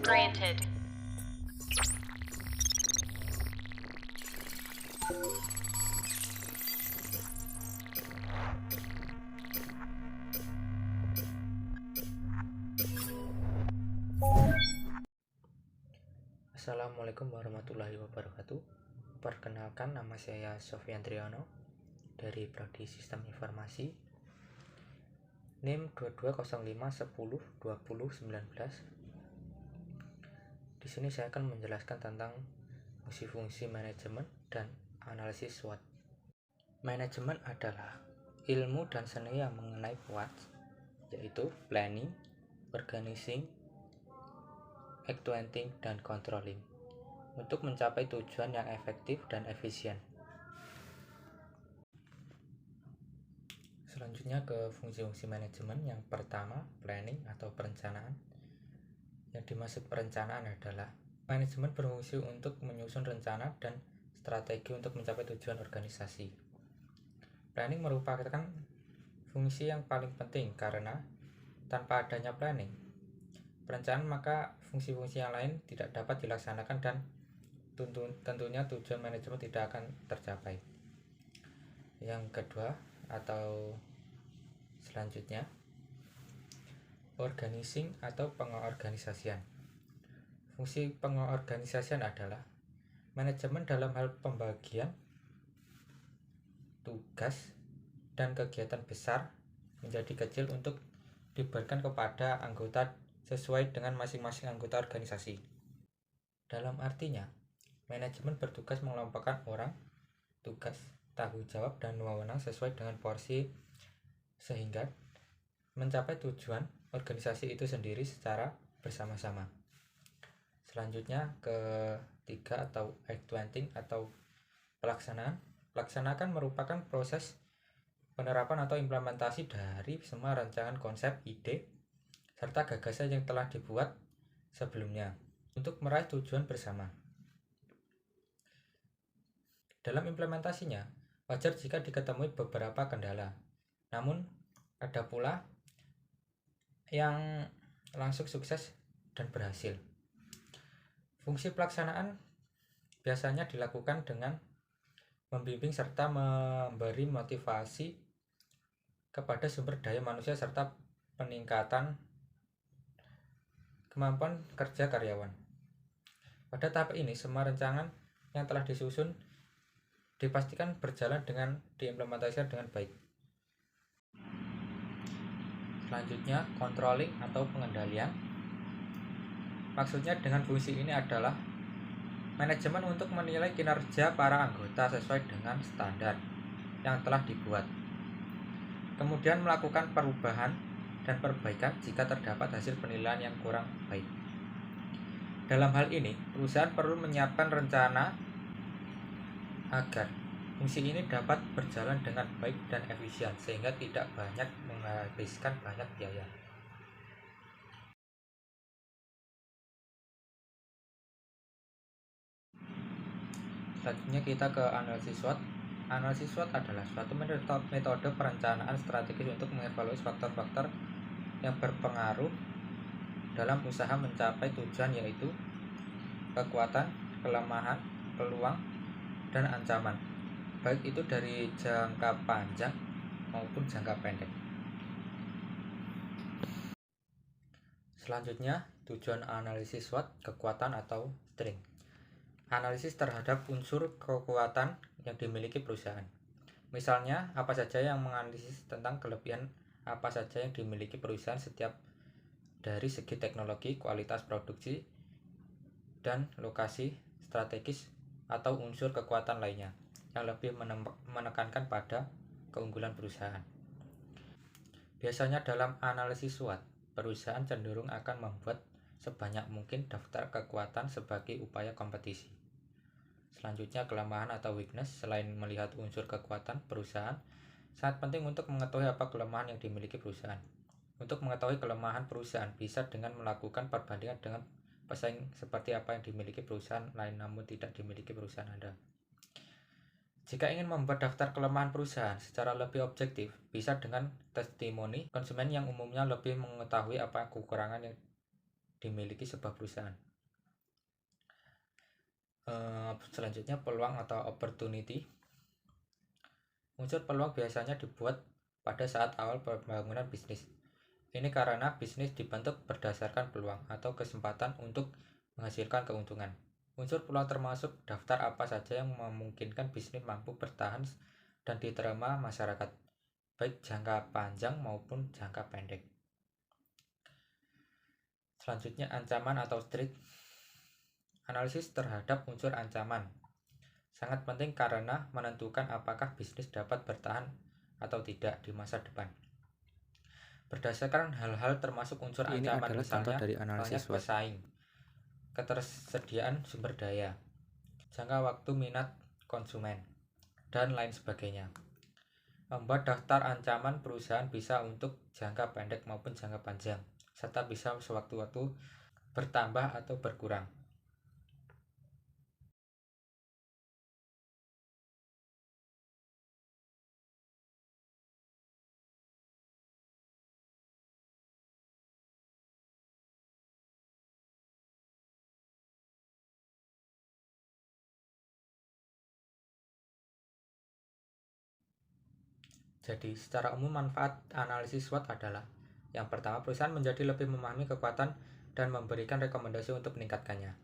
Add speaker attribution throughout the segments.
Speaker 1: granted.
Speaker 2: Assalamualaikum warahmatullahi wabarakatuh. Perkenalkan, nama saya Sofyan Triyono dari Prodi Sistem Informasi, NIM 2205102019. Di sini saya akan menjelaskan tentang fungsi-fungsi manajemen dan analisis SWOT. Manajemen adalah ilmu dan seni yang mengenai SWOT, yaitu planning, organizing, actuating, dan controlling, untuk mencapai tujuan yang efektif dan efisien. Selanjutnya ke fungsi-fungsi manajemen. Yang pertama, planning atau perencanaan. Yang dimaksud perencanaan adalah manajemen berfungsi untuk menyusun rencana dan strategi untuk mencapai tujuan organisasi. Planning merupakan fungsi yang paling penting karena tanpa adanya planning, perencanaan, maka fungsi-fungsi yang lain tidak dapat dilaksanakan dan tentunya tujuan manajemen tidak akan tercapai. Yang kedua atau selanjutnya, organizing atau pengorganisasian. Fungsi pengorganisasian adalah manajemen dalam hal pembagian tugas dan kegiatan besar menjadi kecil untuk diberikan kepada anggota sesuai dengan masing-masing anggota organisasi. Dalam artinya, manajemen bertugas mengelompokkan orang, tugas, tanggung jawab, dan wewenang sesuai dengan porsi sehingga mencapai tujuan organisasi itu sendiri secara bersama-sama. Selanjutnya ketiga atau actuating atau pelaksanaan. Pelaksanaan merupakan proses penerapan atau implementasi dari semua rancangan konsep, ide, serta gagasan yang telah dibuat sebelumnya untuk meraih tujuan bersama. Dalam implementasinya, wajar jika diketemui beberapa kendala. Namun, ada pula yang langsung sukses dan berhasil. Fungsi pelaksanaan biasanya dilakukan dengan membimbing serta memberi motivasi kepada sumber daya manusia serta peningkatan kemampuan kerja karyawan. Pada tahap ini, semua rancangan yang telah disusun dipastikan berjalan dengan diimplementasikan dengan baik. Selanjutnya, controlling atau pengendalian. Maksudnya dengan fungsi ini adalah manajemen untuk menilai kinerja para anggota sesuai dengan standar yang telah dibuat. Kemudian melakukan perubahan dan perbaikan jika terdapat hasil penilaian yang kurang baik. Dalam hal ini, perusahaan perlu menyiapkan rencana agar fungsi ini dapat berjalan dengan baik dan efisien sehingga tidak banyak menghabiskan banyak biaya. Selanjutnya kita ke analisis SWOT. Analisis SWOT adalah suatu metode perencanaan strategis untuk mengevaluasi faktor-faktor yang berpengaruh dalam usaha mencapai tujuan, yaitu kekuatan, kelemahan, peluang, dan ancaman, baik itu dari jangka panjang maupun jangka pendek. Selanjutnya, tujuan analisis SWOT, kekuatan atau strength. Analisis terhadap unsur kekuatan yang dimiliki perusahaan. Misalnya, apa saja yang menganalisis tentang kelebihan apa saja yang dimiliki perusahaan setiap dari segi teknologi, kualitas produksi, dan lokasi strategis atau unsur kekuatan lainnya yang lebih menekankan pada keunggulan perusahaan. Biasanya dalam analisis SWOT, perusahaan cenderung akan membuat sebanyak mungkin daftar kekuatan sebagai upaya kompetisi. Selanjutnya, kelemahan atau weakness. Selain melihat unsur kekuatan perusahaan, sangat penting untuk mengetahui apa kelemahan yang dimiliki perusahaan. Untuk mengetahui kelemahan perusahaan, bisa dengan melakukan perbandingan dengan pesaing seperti apa yang dimiliki perusahaan lain namun tidak dimiliki perusahaan Anda. Jika ingin membuat daftar kelemahan perusahaan secara lebih objektif, bisa dengan testimoni konsumen yang umumnya lebih mengetahui apa kekurangan yang dimiliki sebuah perusahaan. Selanjutnya, peluang atau opportunity. Unsur peluang biasanya dibuat pada saat awal pembangunan bisnis. Ini karena bisnis dibentuk berdasarkan peluang atau kesempatan untuk menghasilkan keuntungan. Unsur peluang termasuk daftar apa saja yang memungkinkan bisnis mampu bertahan dan diterima masyarakat, baik jangka panjang maupun jangka pendek. Selanjutnya, ancaman atau threat. Analisis terhadap unsur ancaman sangat penting karena menentukan apakah bisnis dapat bertahan atau tidak di masa depan. Berdasarkan hal-hal termasuk unsur
Speaker 1: Ini
Speaker 2: ancaman,
Speaker 1: adalah
Speaker 2: misalnya
Speaker 1: contoh dari analisis SWOT.
Speaker 2: pesaing, ketersediaan sumber daya, jangka waktu minat konsumen, dan lain sebagainya. Membuat daftar ancaman perusahaan bisa untuk jangka pendek maupun jangka panjang, serta bisa sewaktu-waktu bertambah atau berkurang. Jadi, secara umum manfaat analisis SWOT adalah: yang pertama, perusahaan menjadi lebih memahami kekuatan dan memberikan rekomendasi untuk meningkatkannya.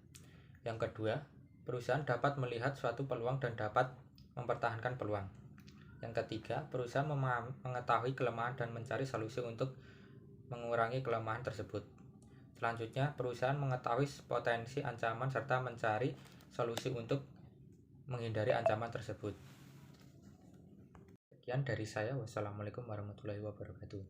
Speaker 2: Yang kedua, perusahaan dapat melihat suatu peluang dan dapat mempertahankan peluang. Yang ketiga, perusahaan mengetahui kelemahan dan mencari solusi untuk mengurangi kelemahan tersebut. Selanjutnya, perusahaan mengetahui potensi ancaman serta mencari solusi untuk menghindari ancaman tersebut. Sekian dari saya. Wassalamualaikum warahmatullahi wabarakatuh.